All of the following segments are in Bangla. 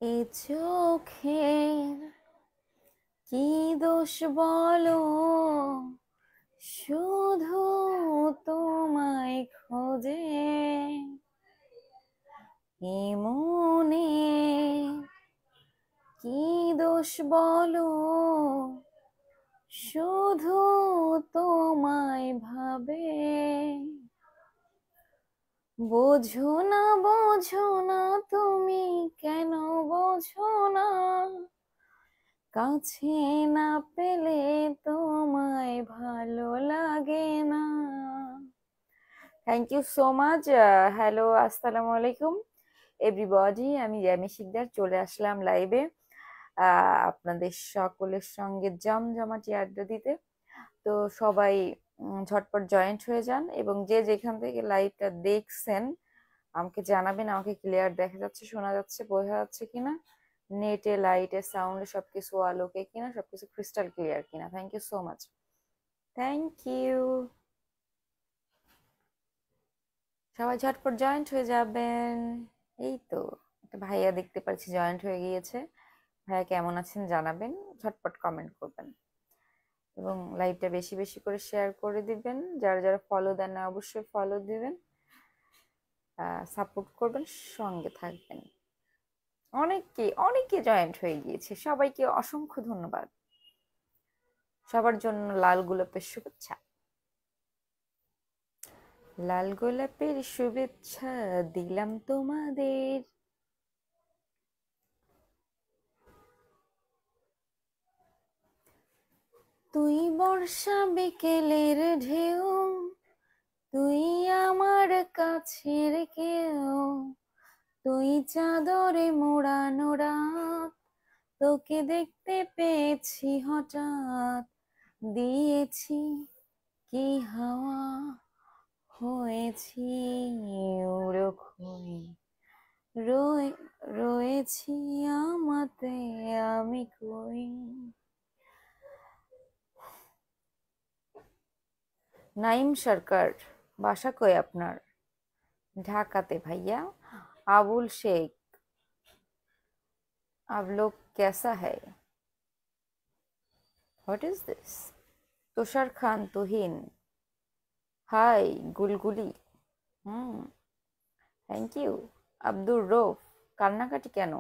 এ চোখের কি দোষ বলো, শুধু তোমায় খোঁজে। এ মনে কি দোষ বলো, শুধু তোমায় ভাবে। বোঝো না তুমি, কেন বোঝো না, কাছে না পেলে তোমায় ভালো লাগে না। Thank you so much. Hello, আসসালামু আলাইকুম এভরিবডি। আমি জ্যামি শিকদার চলে আসলাম লাইভে আপনাদের সকলের সঙ্গে জমজমাটি আড্ডা দিতে। তো সবাই ঝটপট জয়েন্ট হয়ে যান এবং যে যেখান থেকে লাইভটা দেখছেন আমাকে জানাবেন। আমাকে ক্লিয়ার দেখা যাচ্ছে, শোনা যাচ্ছে, বোঝা যাচ্ছে কিনা, নেটে, লাইটে, সাউন্ডে সবকিছু আলোকে কিনা, সবকিছু ক্রিস্টাল ক্লিয়ার কিনা। Thank you so much. Thank you. সবাই ঝটপট জয়েন্ট হয়ে যাবেন। এই তো একটা ভাইয়া দেখতে পাচ্ছি জয়েন্ট হয়ে গিয়েছে। ভাইয়া কেমন আছেন জানাবেন, ঝটপট কমেন্ট করবেন এবং লাইভটা বেশি বেশি করে শেয়ার করে দিবেন। যারা যারা ফলো দেন না অবশ্যই ফলো দিবেন, সাপোর্ট করবেন, সঙ্গে থাকবেন। অনেকে জয়েন্ট হয়ে গিয়েছে, সবাইকে অসংখ্য ধন্যবাদ। সবার জন্য লাল গোলাপের শুভেচ্ছা। লাল গোলাপের শুভেচ্ছা দিলাম তোমাদের। তুই বর্ষা বিকেলের ঢেউ, তুই আমার কাছের কেউ, তুই চাদরে মোড়ানো রাত, তোকে দেখতে পেয়েছি হঠাৎ, দিয়েছি কি হাওয়া, হয়েছি উড়ো খই, রয়েছি আমাতে আমি কই। নাইম সরকার, বাসা কই আপনার? ঢাকাতে ভাইয়া। আবুল শেখ, आप लोग कैसा है? What is this? Tushar Khan Tuhin, hi গুলগুলি। হুম, থ্যাংক ইউ। আব্দুর রৌফ, কান্নাকাটি কেন?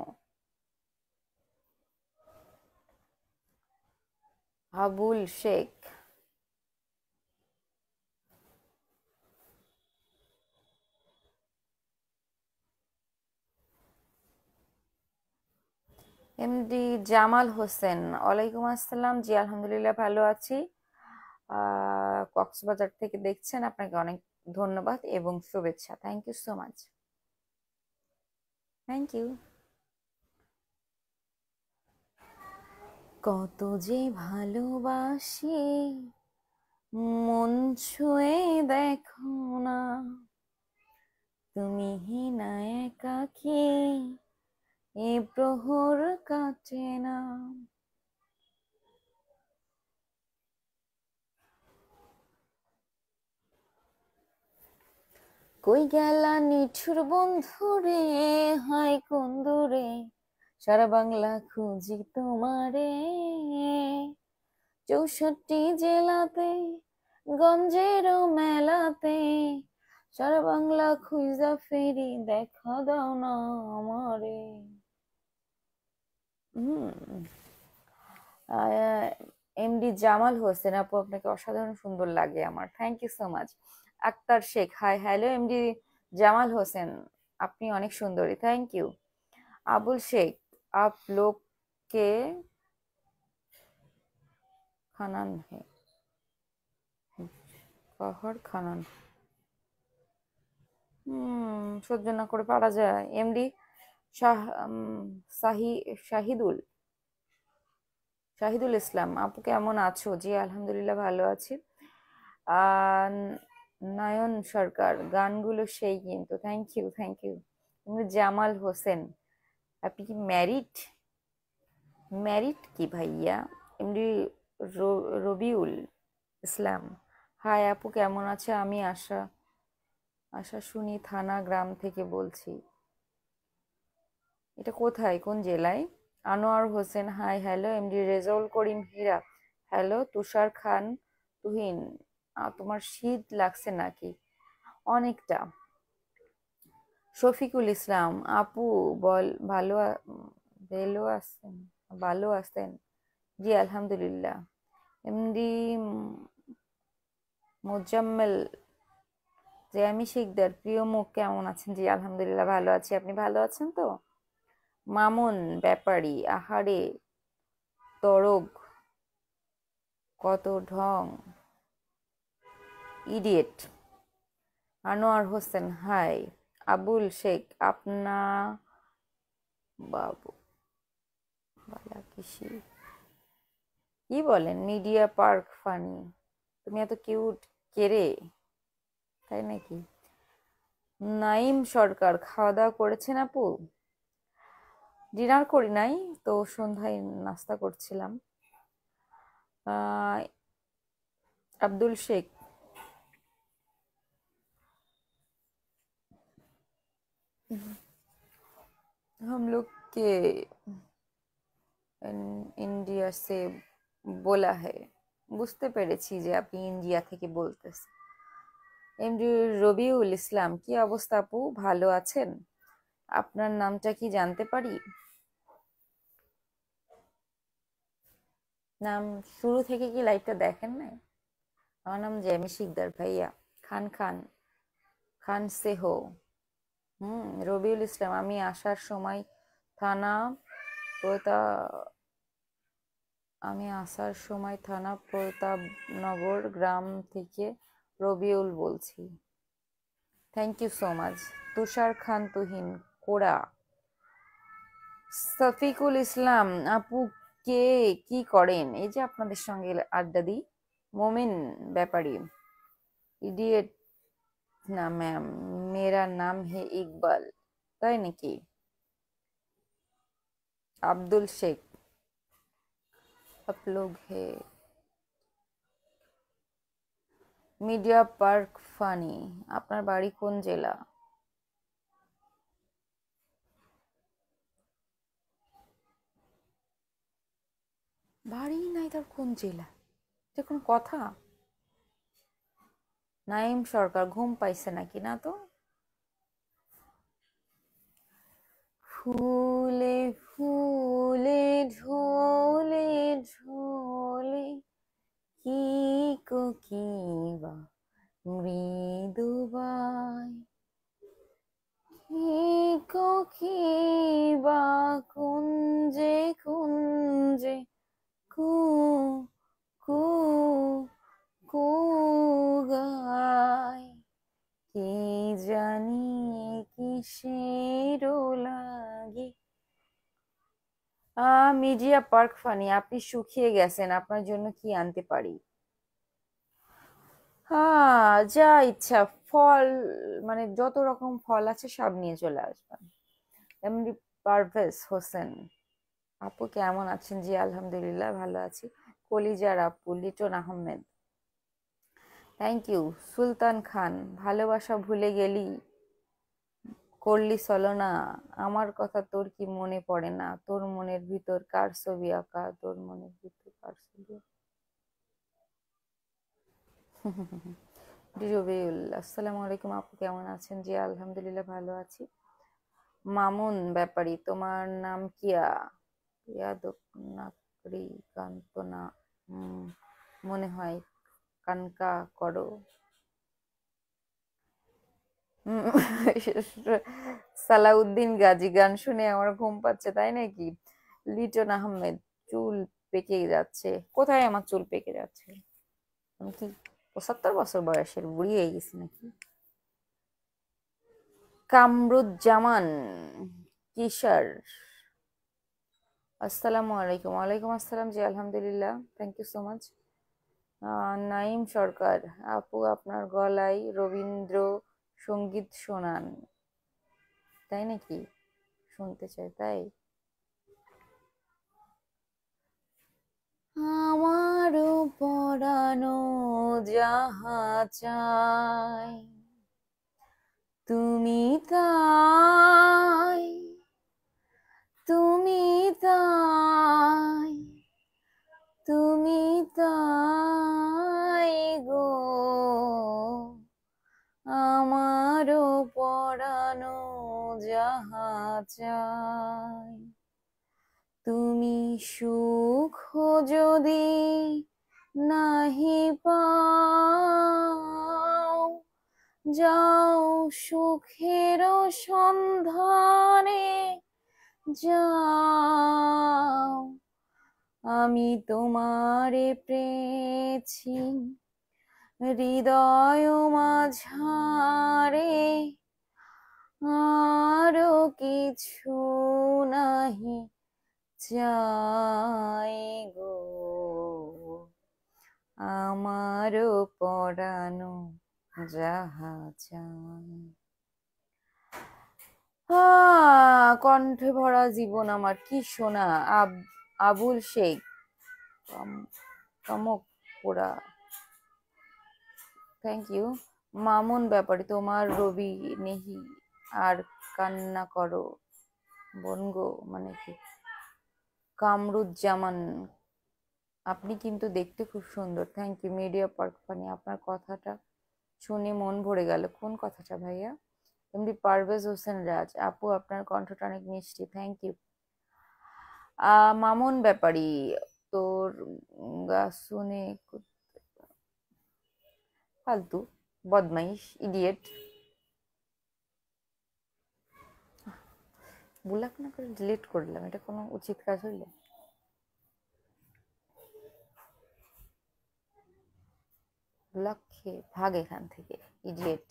আবুল শেখ, এমডি জামাল হোসেন, ওয়ালাইকুম আসসালাম। জি আলহামদুলিল্লাহ ভালো আছি। কক্সবাজার থেকে দেখছেন, আপনাকে অনেক ধন্যবাদ এবং শুভেচ্ছা। Thank you so much. Thank you. কত যে ভালোবাসি, মন ছুঁয়ে দেখো না, তুমি না একাকী, এ প্রহর কাটে না। কই গেলা নিঠুর বন্ধু রে, হায় কোন দূরে, সারা বাংলা খুঁজি তোমারে, 64 জেলাতে, গঞ্জেরও মেলাতে, সারা বাংলা খুঁজা ফেরি, দেখা দাও না আমারে। এমডি জামাল হোসেন আপু, আপনাকে অসাধারণ সুন্দর লাগে আমার। Thank you so much. Akhtar Sheikh, hi hello MD Jamal Hossain, আপনি অনেক সুন্দরী। Thank you. আবুল শেখ, आप लोग के খানান হে, कहर খানান। সহ্য না করে পারা যায়। এমডি শাহ শাহিদুল শাহিদুল ইসলাম, আপু কেমন আছো? জি আলহামদুলিল্লাহ ভালো আছি। আহ নয়ন সরকার, গানগুলো সেই কিন্তু। Thank you, thank you. Jamal Hossain, আপনি কি ম্যারিড? ম্যারিড কি ভাইয়া? এমডি রবিউল ইসলাম, হাই আপু কেমন আছে? আমি আশা শুনি থানা গ্রাম থেকে বলছি। এটা কোথায়, কোন জেলায়? Anwar Hossain, hi hello. MD Rezaul Karim Hira, hello. Tushar Khan Tuhin, তোমার শীত লাগছে নাকি? অনেকটা। শফিকুল ইসলাম আপু, বল ভালো আছেন? ভালো আছেন? জি আলহামদুলিল্লাহ। এমডি মোজাম্মেল, যে আমি শিকদার, প্রিয় মুখ, কেমন আছেন? জি আলহামদুলিল্লাহ ভালো আছি, আপনি ভালো আছেন তো? মামুন ব্যাপারী, আহারে তরগ, কত ঢং, ইডিয়েট। আনোয়ার হোসেন, হাই। আবুল শেখ, আপনা বাবু বালা কিসি, কি বলেন? মিডিয়া পার্ক ফানি, তুমি এত কিউট, কেরে, তাই নাকি? নাইম সরকার, খাওয়া দাওয়া করেছেন আপু? ডিনার করি নাই তো, সন্ধ্যায় নাস্তা করছিলাম। আহ আব্দুল শেখ, हम लोग के ইন্ডিয়া সে বলা है। বুঝতে পেরেছি যে আপনি ইন্ডিয়া থেকে বলতেছেন। এমডি রবিউল ইসলাম, কি অবস্থা আপু, ভালো আছেন? আপনার নামটা কি জানতে পারি? নাম, শুরু থেকে কি লাইভটা দেখেন না? আমার নাম জ্যামি শিকদার ভাইয়া। খান খান, খান সে হো। রবিউল ইসলাম, আমি আসার সময় থানা প্রতা আমি আসার সময় থানা প্রতাপনগর গ্রাম থেকে রবিউল বলছি। Thank you so much. Tushar Khan Tuhin, কোরা। শফিকুল ইসলাম আপু, কে কি করেন? এই যে আপনাদের সঙ্গে আড্ডা দিই। মোমিন ব্যাপারী, ইডিয়েট না ম্যাম, মেরা নাম হে ইকবাল। তাই নাকি? আব্দুল শেখ, আপ লোগ হে। মিডিয়া পার্ক ফানি, আপনার বাড়ি কোন জেলা? বাড়ি নাই তার কোন জেলা? এটা কোন কথা? নাইম সরকার, ঘুম পাইছে নাকি? না তো। ফুলে ফুলে ঝোলে ঝোলে, কি কোকিবা মৃদুবাই, কি কোকিবা কুঞ্জে কুঞ্জে, কু কু কু গায়, কি জানি কিসের লাগে। মিডিয়া পার্ক ফানি, আপনি শুকিয়ে গেছেন, আপনার জন্য কি আনতে পারি? যা ইচ্ছা, ফল, মানে যত রকম ফল আছে সব নিয়ে চলে আসবেন। এমডি পারভেজ হোসেন, আপু কেমন আছেন? জি আলহামদুলিল্লাহ ভালো আছি। কলিজার আপু, লিটন আহমেদ, থ্যাংক ইউ। সুলতান খান, ভালোবাসা ভুলে গেলি, করলি ছলনা, আমার কথা তোর কি মনে পড়ে না? তোর মনের ভিতর কার ছবি আঁকা, তোর মনের ভিতর কার ছবি আঁকা? রবিউল, আসসালামু আলাইকুম আপু, কেমন আছেন? জি আলহামদুলিল্লাহ ভালো আছি। মামুন ব্যাপারী, তোমার নাম কিয়া? ইয়াদব নাকরি কান্তনা, উম, মনে হয় কানকা করো। উম, সালাউদ্দিন গাজী, গান শুনে আমার ঘুম পাচ্ছে, তাই নাকি? লিটন আহমেদ, চুল পেকে যাচ্ছে। কোথায় আমার চুল পেকে যাচ্ছে? আমি কি 75 বছর বয়সের বুড়ি হয়ে গেছি নাকি? কামরুজ্জামান কিশোর, আসসালামু আলাইকুম। ওয়ালাইকুম আসসালাম, জি আলহামদুলিল্লাহ, thank you so much. Naim Sarkar, আপু আপনার গলায় রবীন্দ্র সঙ্গীত শোনান, তাই নাকি? শুনতে চাই তাই। আমারও পরানো যাহা চাই, তুমি তাই তুমি তাই, তুমি তাই গো, আমারও পরানো যাহা চাই। তুমি সুখ যদি নাহি পাও, যাও সুখের সন্ধানে যাও। আমি তোমারে পেয়েছি হৃদয় মাঝারে, আরো কিছু নাহি চাই গো, আমারও পরানো যাহা চাই। কণ্ঠে ভরা জীবন আমার, কি শোনা। আবুল শেখ কমকপুরা, থ্যাংক ইউ। মামুন ব্যাপারী, তোমার রবি নেহি আর কান্না করো বনগো, মানে কি? কামরুজ্জামান, আপনি কিন্তু দেখতে খুব সুন্দর, thank you. Media park funny, আপনার কথাটা শুনে মন ভরে গেল। কোন কথাটা ভাইয়া? এমডি পারভেজ হোসেন রাজ, আপু আপনার কণ্ঠটা অনেক মিষ্টি, থ্যাংক ইউ। মামুন ব্যাপারী, তোর গা শুনে ফালতু বদমাইশ ইডিয়েট, বুলাক না করে ডিলিট করলাম, এটা কোনো উচিত কাজ হইল? লক্ষ্যে ভাগ এখান থেকে, ইডিয়েট।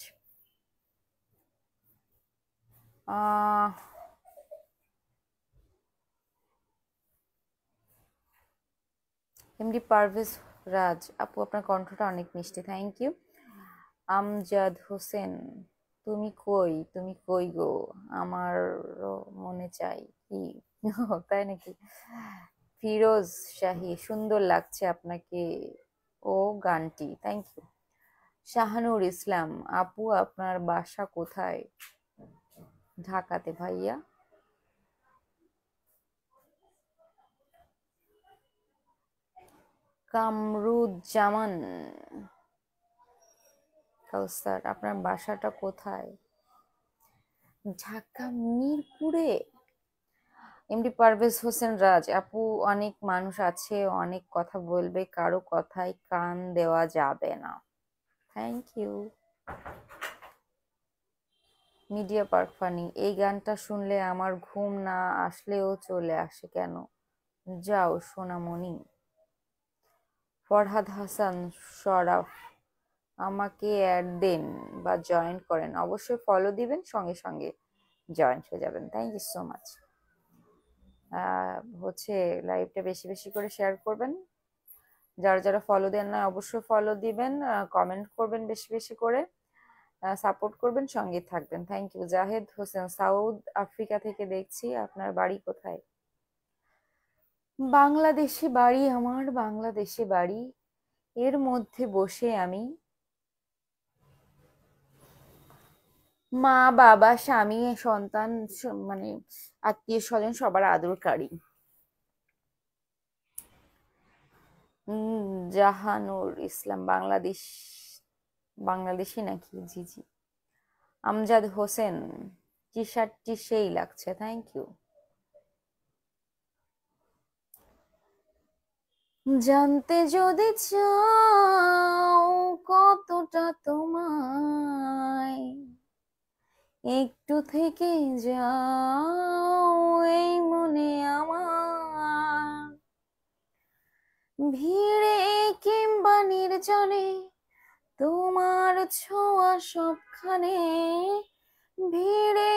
এমডি পারভেজ রাজ, আপু আপনার কণ্ঠটা অনেক মিষ্টি, থ্যাংক ইউ। আমজাদ হোসেন, তুমি কই, তুমি কই গো, আমারও মনে চাই কি। তাই নাকি? ফিরোজ শাহী, সুন্দর লাগছে আপনাকে ও গানটি, থ্যাংক ইউ। শাহানুর ইসলাম, আপু আপনার বাসা কোথায়? ঢাকাতে ভাইয়া। কামরুজ্জামান কাউসার, আপনার বাসাটা কোথায়? ঢাকা মিরপুরে। এমডি পারভেজ হোসেন রাজ, আপু অনেক মানুষ আছে, অনেক কথা বলবে, কারো কথায় কান দেওয়া যাবে না, thank you. Media park funny, এই গানটা শুনলে আমার ঘুম না আসলেও চলে আসে কেন, যাও সোনামণি। ফরহাদ হাসান শরাফ, আমাকে অ্যাড দেন বা জয়েন করেন, অবশ্যই ফলো দিবেন, সঙ্গে সঙ্গে জয়েন হয়ে যাবেন, থ্যাংক ইউ সো মাচ। হচ্ছে লাইভটা বেশি বেশি করে শেয়ার করবেন, যারা যারা ফলো দেন না অবশ্যই ফলো দিবেন, কমেন্ট করবেন বেশি বেশি করে, সাপোর্ট করবেন, সঙ্গে থাকবেন, thank you. Zahed Hossain, South Africa থেকে দেখছি, আপনার বাড়ি কোথায়? বাংলাদেশে বাড়ি আমার, বাংলাদেশে বাড়ি, এর মধ্যে বসে আমি মা বাবা স্বামী সন্তান মানে আত্মীয় স্বজন সবার আদরকারী। জাহানুর ইসলাম, বাংলাদেশ, বাংলাদেশি নাকি? জি জি। আমজাদ হোসেন, টি শার্টটি সেই লাগছে, থ্যাংক ইউ। জানতে যদি চাও কতটা তোমায়, একটু থেকে যাও এই মনে আমার, ভিড়ে কিংবা নির্জনে তোমার ছোঁয়া সবখানে, ভিড়ে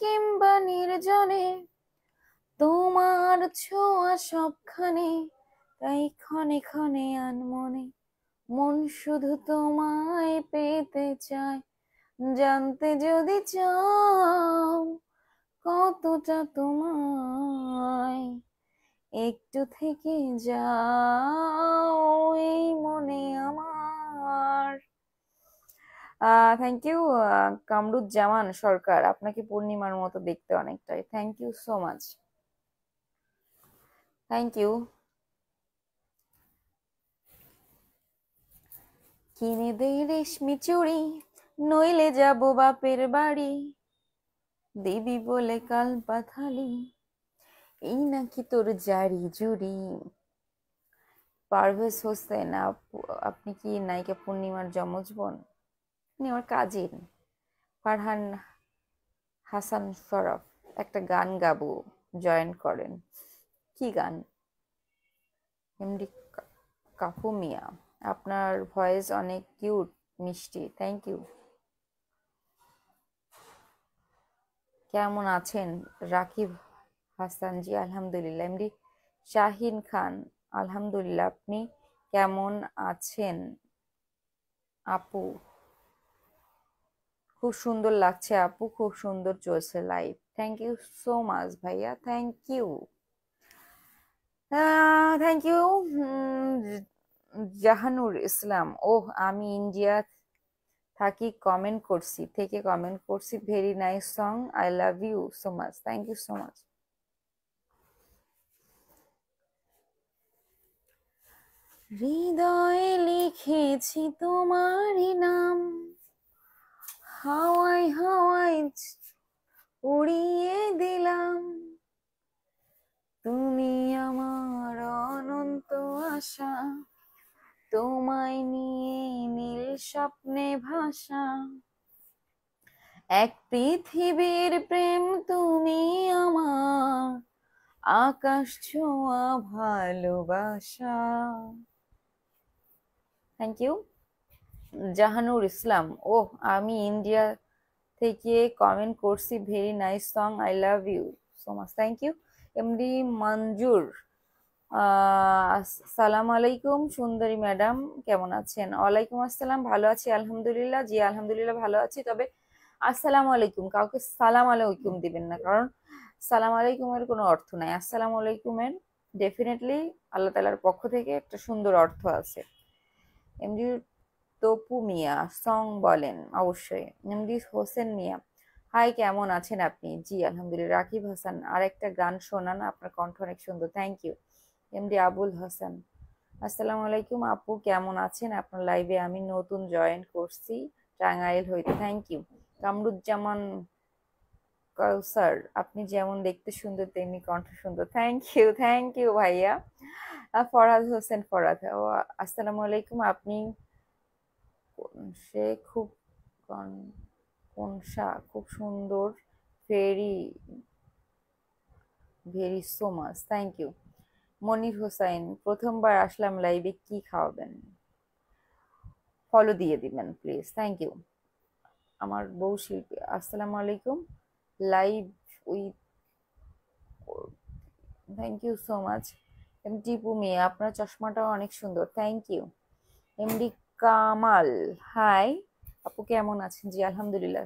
কিংবা নির্জনে তোমার ছোঁয়া সবখানে, তাই ক্ষণে ক্ষণে আনমনে মন শুধু তোমায় পেতে চায়। জানতে যদি চাও কতটা তোমায়, একটু থেকে যাও এই মনে আমার। Thank you. কামরুজ্জামান সরকার, আপনাকে পূর্ণিমার মতো দেখতে অনেকটাই, thank you so much. Thank you. কিনে দে রেশমি চুড়ি, নইলে যাব বাপের বাড়ি, দিবি বলে কাল পাথালি, এই নাকি তোর জারি জুড়ি। পারভেজ হোসেন আপনি কি নায়িকা পূর্ণিমার যমজ বোন? আপনি আমার কাজিন। ফারহান হাসান সরফ, একটা গান গাবো, জয়েন করেন। কি গান? এমডি কাফু মিয়া, আপনার ভয়েস অনেক কিউট, মিষ্টি, থ্যাংক ইউ। কেমন আছেন রাকিব হাসান? জি আলহামদুলিল্লাহ। এমডি শাহিন খান, আলহামদুলিল্লাহ। আপনি কেমন আছেন আপু? খুব সুন্দর লাগছে আপু, খুব সুন্দর চলছে live. Thank you so much ভাইয়া, thank you. Thank you. Jahanur Islam, oh আমি ইন্ডিয়া কমেন্ট করছি, very nice song, I love you so much, thank you so much. হৃদয়ে লিখেছি তোমারই নাম, হাওয়ায় হাওয়ায় উড়িয়ে দিলাম, তুমি আমার অনন্ত আশা, তোমায় নিয়ে নীল স্বপ্নে ভাসা, এক পৃথিবীর প্রেম তুমি আমার, আকাশ ছোঁয়া ভালোবাসা। Thank you. Jahanur Islam, oh আমি ইন্ডিয়া থেকে কমেন্ট করছি, very nice song, I love you so much, thank you. MD Monjur, আসসালামু আলাইকুম সুন্দরী ম্যাডাম, কেমন আছেন? ওয়ালাইকুম আসসালাম, ভালো আছি আলহামদুলিল্লাহ। জি আলহামদুলিল্লাহ ভালো আছি, তবে আসসালামু আলাইকুম কাউকে সালাম আলাইকুম দিবেন না, কারণ সালাম আলাইকুমের কোনো অর্থ নাই। আসসালামু আলাইকুমের ডেফিনেটলি আল্লাহ তাআলার পক্ষ থেকে একটা সুন্দর অর্থ আছে। এমডি তপু মিয়া, সং বলেন অবশ্যই। এমডি হোসেন মিয়া, হাই কেমন আছেন আপনি? জি আলহামদুলিল্লাহ। রাকিব হাসান, আর একটা গান শোনান, আপনার কণ্ঠ অনেক সুন্দর, thank you. MD Abul Hasan, আসসালামু আলাইকুম আপু কেমন আছেন? আপনার লাইভে আমি নতুন জয়েন করছি টাঙ্গাইল হইতে, থ্যাংক ইউ। কামরুজ্জামান কাউসার, আপনি যেমন দেখতে সুন্দর তেমনি কণ্ঠ সুন্দর, থ্যাংক ইউ ভাইয়া। ফরহাদ হোসেন ফরহাদ, ও আসসালামু আলাইকুম, আপনি সে খুব কনসা, খুব সুন্দর, very very so much, thank you. Monir Hossain, প্রথমবার আসলাম লাইভে, কি খাওয়াবেন? ফলো দিয়ে দিবেন প্লিজ, থ্যাংক ইউ। আমার বউ শিল্পী, আসসালামু আলাইকুম, live with, thank you so much. MD Pumi, আপনার চশমাটাও অনেক সুন্দর, thank you. MD Kamal, hi আপু কেমন আছেন? জি আলহামদুলিল্লাহ।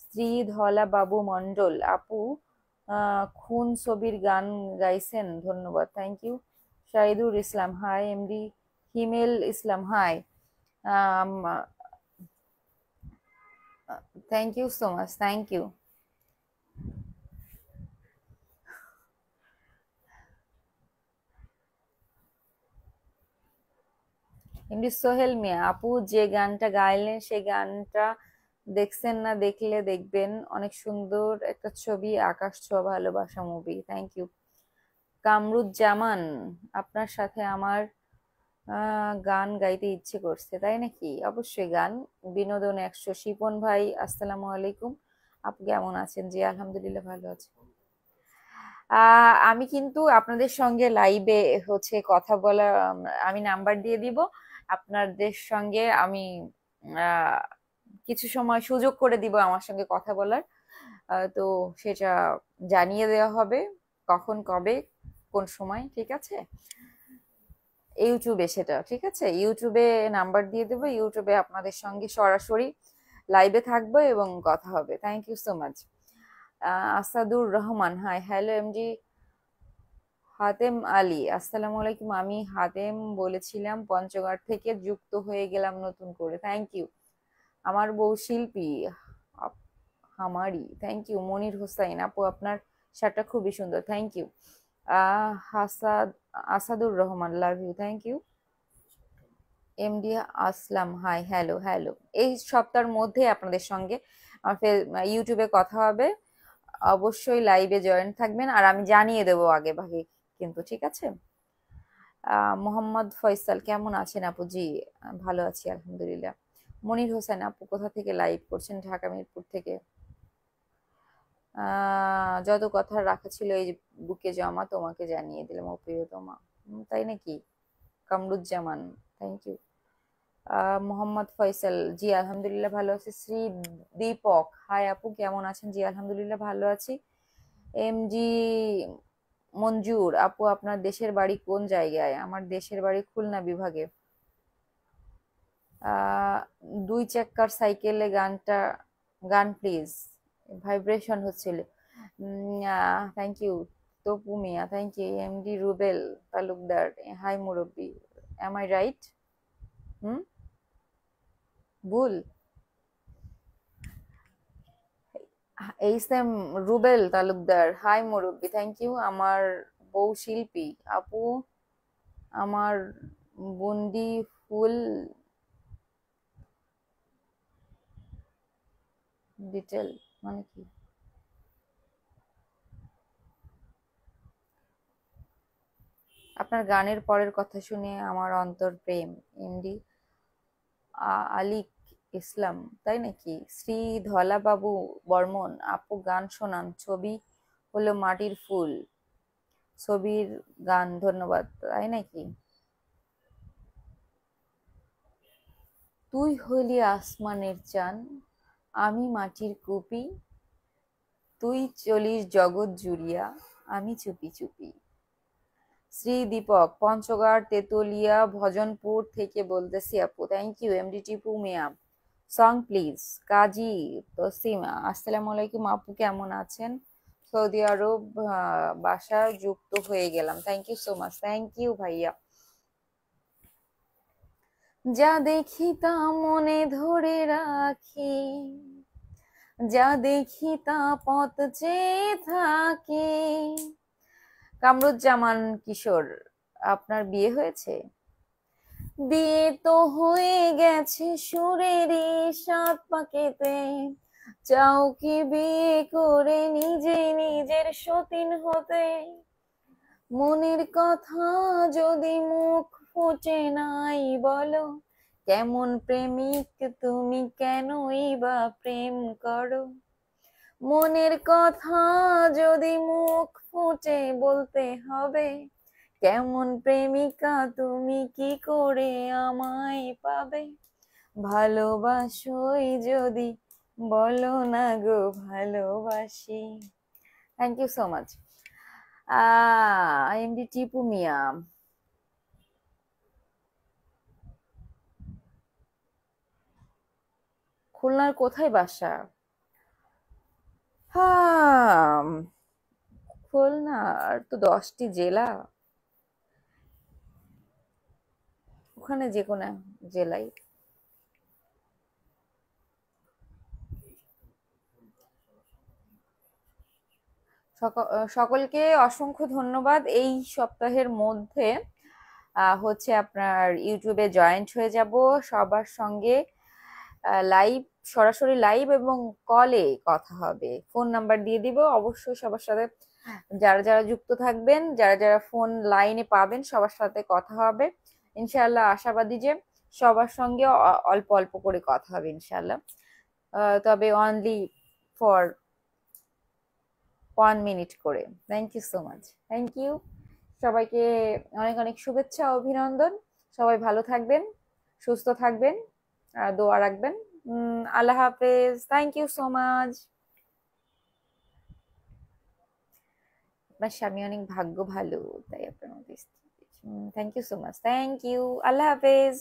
শ্রী ধলা বাবু মন্ডল, আপু খুন ছবির গান গাইছেন, ধন্যবাদ, thank you. Shahidur Islam, hi. MD Himel Islam, hi, thank you so much, thank you. MD Sohel Mia, আপু যে গানটা গাইলেন সেই গানটা দেখছেন না? দেখলে দেখবেন, অনেক সুন্দর একটা ছবি, আকাশ ছোঁয়া ভালোবাসা মুভি, থ্যাংক ইউ। কামরুজ্জামান, আপনার সাথে আমার গান গাইতে ইচ্ছে করছে, তাই নাকি? অবশ্যই গান, বিনোদন 100। শিপন ভাই, আসসালামু আলাইকুম, আপু কেমন আছেন? জি আলহামদুলিল্লাহ ভালো আছি। আমি কিন্তু আপনাদের সঙ্গে লাইভে হচ্ছে কথা বলা, আমি নাম্বার দিয়ে দিব আপনাদের সঙ্গে, আমি আহ, কিছু সময় সুযোগ করে দিব আমার সঙ্গে কথা বলার। তো সেটা জানিয়ে দেওয়া হবে কখন কবে কোন সময়, ঠিক আছে? ইউটিউবে, সেটা ঠিক আছে, ইউটিউবে নাম্বার দিয়ে দেবো, ইউটিউবে আপনাদের সঙ্গে সরাসরি লাইভে থাকবো এবং কথা হবে, thank you so much. Asadur Rahman, hi hello. MD Hatem Ali, আসসালামু আলাইকুম, আমি হাতেম বলেছিলাম পঞ্চগড় থেকে, যুক্ত হয়ে গেলাম নতুন করে, থ্যাংক ইউ। আমার বউ শিল্পী হামারি, থ্যাংক ইউ। মনির হোসাইন, আপু আপনার শার্টটা খুবই সুন্দর, thank you. Asadur Rahman, love you, thank you. MD Aslam, hi, hello hello. এই সপ্তাহের মধ্যে আপনাদের সঙ্গে আমার ইউটিউবে কথা হবে। অবশ্যই লাইভে জয়েন থাকবেন, আর আমি জানিয়ে দেবো আগে ভাগে কিন্তু, ঠিক আছে? মোহাম্মদ ফয়সাল, কেমন আছেন আপু? জি, ভালো আছি আলহামদুলিল্লাহ। মনির হোসেন আপু কোথা থেকে লাইভ করছেন? ঢাকা মিরপুর থেকে। যত কথা রাখা ছিল এই বুকে জমা, তোমাকে জানিয়ে দিলাম ও প্রিয়তমা। তাই নাকি? Kamruzzaman, thank you. মোহাম্মদ ফয়সাল, জি আলহামদুলিল্লাহ ভালো আছি। শ্রী দীপক, হাই আপু কেমন আছেন? জি আলহামদুলিল্লাহ ভালো আছি। এমজি মঞ্জুর আপু, আপনার দেশের বাড়ি কোন জায়গায়? আমার দেশের বাড়ি খুলনা বিভাগে। আহ দুই চাক্কার সাইকেলে গান প্লিজ, ভাইব্রেশন হচ্ছিল। Thank you. Topu Mia, thank you. MD Rubel Talukdar, hi মুরব্বি, এম আই রাইট? হুম, ভুল? H M Rubel Talukdar, hi মুরব্বি, থ্যাংক ইউ। আমার বউ শিল্পী আপু, আমার বন্দি ফুল ডিটেল মানে কি? আপনার গানের পরের কথা শুনে আমার অন্তর প্রেম। এমডি আলিক ইসলাম, তাই নাকি? শ্রী ধলা বাবু বর্মন আপু, গান শোনান। ছবি হলো মাটির ফুল, ছবির গান, ধন্যবাদ। তাই নাকি? তুই হলি আসমানের চান, আমি মাটির কুপি, তুই চলিস জগৎ জুড়িয়া, আমি চুপি চুপি। শ্রী দীপক, পঞ্চগড় তেতুলিয়া ভজনপুর থেকে বলতেছি আপু, thank you. MD Tipu Mia, song please. Kazi Tasima, আসসালামু আলাইকুম আপু কেমন আছেন? সৌদি আরব বাসায় যুক্ত হয়ে গেলাম, thank you so much, thank you ভাইয়া। যা দেখি তা মনে ধরে রাখি, যা দেখি তা পথ চেয়ে থাকি। কামরুজ্জামান কিশোর, আপনার বিয়ে হয়েছে? বিয়ে তো হয়ে গেছে সুরেরই সাত পাকেতে, চাও কি বিয়ে করে নিজে নিজের সতীন হতে? মনের কথা যদি মুখ ফুটে নাই বলো, কেমন প্রেমিক তুমি, কেনই বা প্রেম করো? মনের কথা যদি মুখ ফুটে বলতে হবে, কেমন প্রেমিকা তুমি, কি করে আমায় পাবে? ভালোবাসোই যদি বলো না গো ভালোবাসি। Thank you so much. MD Tipu Mia, খুলনার কোথায় বাসা? হ্যাঁ, খুলনার তো 10টি জেলা, ওখানে যে কোনো জেলায়। সকলকে অসংখ্য ধন্যবাদ। এই সপ্তাহের মধ্যে হচ্ছে আপনার ইউটিউবে জয়েন্ট হয়ে যাব সবার সঙ্গে। লাইভ, সরাসরি লাইভ এবং কলে কথা হবে। ফোন নাম্বার দিয়ে দিব, অবশ্যই সবার সাথে যারা যারা যুক্ত থাকবেন, যারা যারা ফোন লাইনে পাবেন সবার সাথে কথা হবে ইনশাআল্লাহ। আশাবাদী যে সবার সঙ্গে অল্প অল্প করে কথা হবে ইনশাআল্লাহ। তবে অনলি ফর 1 মিনিট করে। Thank you so much, thank you. সবাইকে অনেক অনেক শুভেচ্ছা, অভিনন্দন। সবাই ভালো থাকবেন, সুস্থ থাকবেন, দোয়া রাখবেন। আল্লাহ হাফেজ, থ্যাংক ইউ সো মাচ। আপনার স্বামী অনেক ভাগ্য ভালো, তাই আপনার মধ্যে। Thank you so much, thank you, আল্লাহ হাফেজ।